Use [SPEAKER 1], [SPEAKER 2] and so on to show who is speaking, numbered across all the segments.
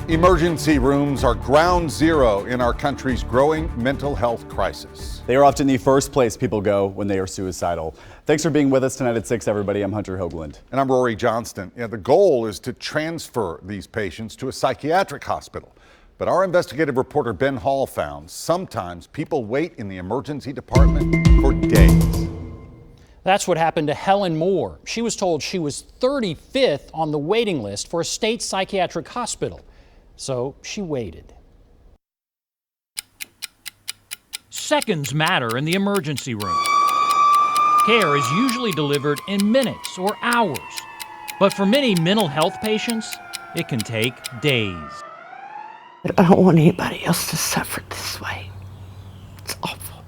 [SPEAKER 1] Emergency rooms are ground zero in our country's growing mental health crisis.
[SPEAKER 2] They are often the first place people go when they are suicidal. Thanks for being with us tonight at 6, everybody. I'm Hunter Hoagland.
[SPEAKER 1] And I'm Rory Johnston. The goal is to transfer these patients to a psychiatric hospital. But our investigative reporter Ben Hall found sometimes people wait in the emergency department for days.
[SPEAKER 3] That's what happened to Helen Moore. She was told she was 35th on the waiting list for a state psychiatric hospital. So she waited.
[SPEAKER 4] Seconds matter in the emergency room. Care is usually delivered in minutes or hours. But for many mental health patients, it can take days.
[SPEAKER 5] But I don't want anybody else to suffer this way. It's awful.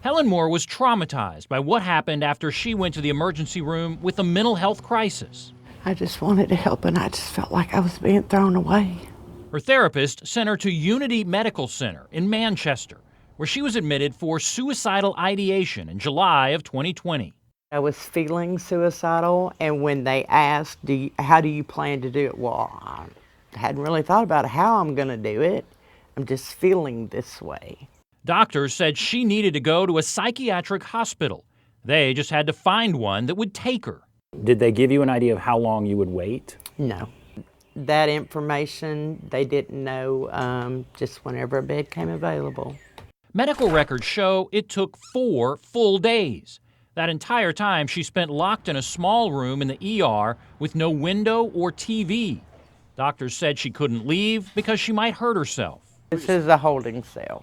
[SPEAKER 4] Helen Moore was traumatized by what happened after she went to the emergency room with a mental health crisis.
[SPEAKER 5] I just wanted to help, and I just felt like I was being thrown away.
[SPEAKER 4] Her therapist sent her to Unity Medical Center in Manchester, where she was admitted for suicidal ideation in July of 2020.
[SPEAKER 5] I was feeling suicidal, and when they asked, how do you plan to do it? Well, I hadn't really thought about how I'm going to do it. I'm just feeling this way.
[SPEAKER 4] Doctors said she needed to go to a psychiatric hospital. They just had to find one that would take her.
[SPEAKER 6] Did they give you an idea of how long you would wait?
[SPEAKER 5] No. That information, they didn't know just whenever a bed came available.
[SPEAKER 4] Medical records show it took 4 full days. That entire time she spent locked in a small room in the ER with no window or TV. Doctors said she couldn't leave because she might hurt herself.
[SPEAKER 5] This is a holding cell.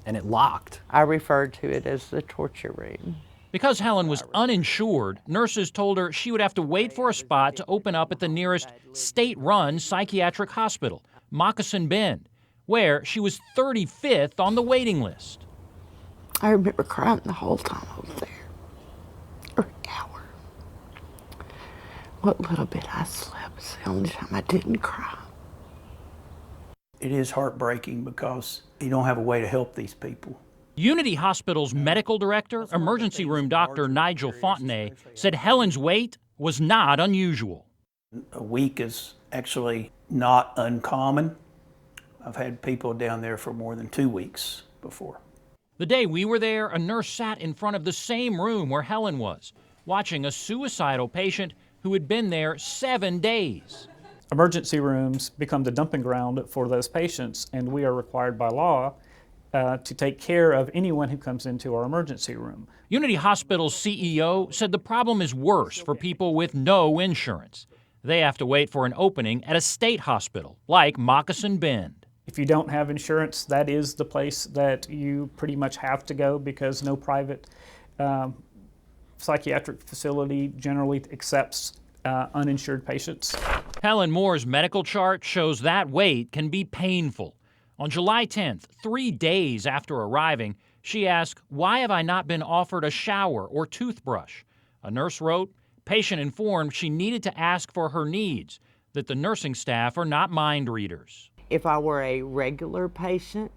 [SPEAKER 6] And it locked.
[SPEAKER 5] I referred to it as the torture room.
[SPEAKER 4] Because Helen was uninsured, nurses told her she would have to wait for a spot to open up at the nearest state-run psychiatric hospital, Moccasin Bend, where she was 35th on the waiting list.
[SPEAKER 5] I remember crying the whole time I was there, for an hour. What little bit I slept was the only time I didn't cry.
[SPEAKER 7] It is heartbreaking because you don't have a way to help these people.
[SPEAKER 4] Unity Hospital's medical director, emergency room doctor Nigel Fontenay, said Helen's wait was not unusual.
[SPEAKER 7] A week is actually not uncommon. I've had people down there for more than 2 weeks before.
[SPEAKER 4] The day we were there, a nurse sat in front of the same room where Helen was, watching a suicidal patient who had been there 7 days.
[SPEAKER 8] Emergency rooms become the dumping ground for those patients, and we are required by law to take care of anyone who comes into our emergency room.
[SPEAKER 4] Unity Hospital's CEO said the problem is worse for people with no insurance. They have to wait for an opening at a state hospital, like Moccasin Bend.
[SPEAKER 8] If you don't have insurance, that is the place that you pretty much have to go, because no private psychiatric facility generally accepts uninsured patients.
[SPEAKER 4] Helen Moore's medical chart shows that wait can be painful. On July 10th, 3 days after arriving, she asked, "Why have I not been offered a shower or toothbrush?" A nurse wrote, patient informed she needed to ask for her needs, that the nursing staff are not mind readers.
[SPEAKER 5] If I were a regular patient,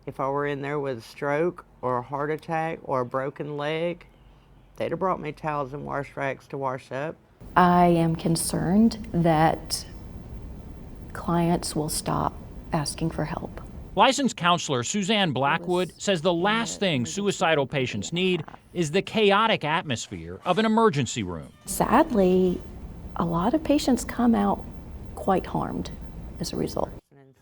[SPEAKER 5] if I were in there with a stroke or a heart attack or a broken leg, they'd have brought me towels and wash rags to wash up.
[SPEAKER 9] I am concerned that clients will stop asking for help.
[SPEAKER 4] Licensed counselor Suzanne Blackwood says the last thing suicidal patients need is the chaotic atmosphere of an emergency room.
[SPEAKER 9] Sadly, a lot of patients come out quite harmed as a result.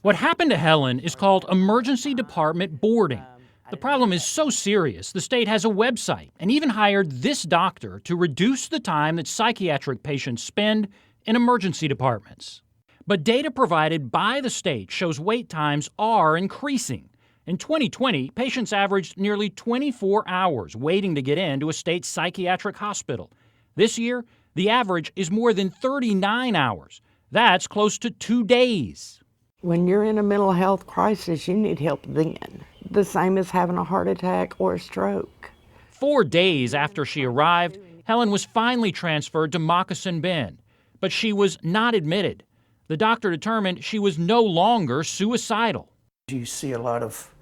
[SPEAKER 4] What happened to Helen is called emergency department boarding. The problem is so serious, the state has a website and even hired this doctor to reduce the time that psychiatric patients spend in emergency departments. But data provided by the state shows wait times are increasing. In 2020, patients averaged nearly 24 hours waiting to get into a state psychiatric hospital. This year, the average is more than 39 hours. That's close to 2 days.
[SPEAKER 5] When you're in a mental health crisis, you need help then. The same as having a heart attack or a stroke.
[SPEAKER 4] 4 days after she arrived, Helen was finally transferred to Moccasin Bend, but she was not admitted. The doctor determined she was no longer suicidal.
[SPEAKER 7] You see a lot of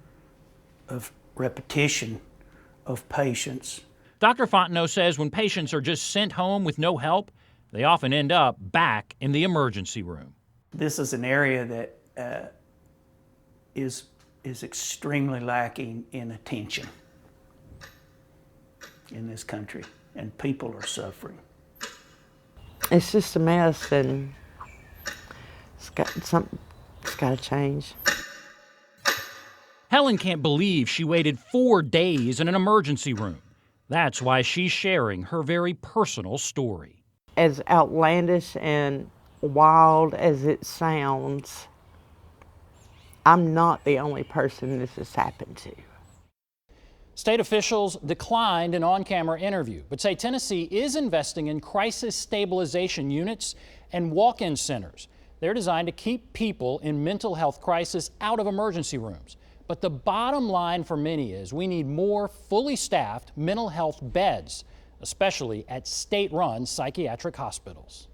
[SPEAKER 7] repetition of patients.
[SPEAKER 4] Dr. Fontenot says when patients are just sent home with no help, they often end up back in the emergency room.
[SPEAKER 7] This is an area that is extremely lacking in attention in this country, and people are suffering.
[SPEAKER 5] It's just a mess, and it's got to change.
[SPEAKER 4] Helen can't believe she waited 4 days in an emergency room. That's why she's sharing her very personal story.
[SPEAKER 5] As outlandish and wild as it sounds, I'm not the only person this has happened to.
[SPEAKER 3] State officials declined an on-camera interview, but say Tennessee is investing in crisis stabilization units and walk-in centers. They're designed to keep people in mental health crisis out of emergency rooms. But the bottom line for many is we need more fully staffed mental health beds, especially at state-run psychiatric hospitals.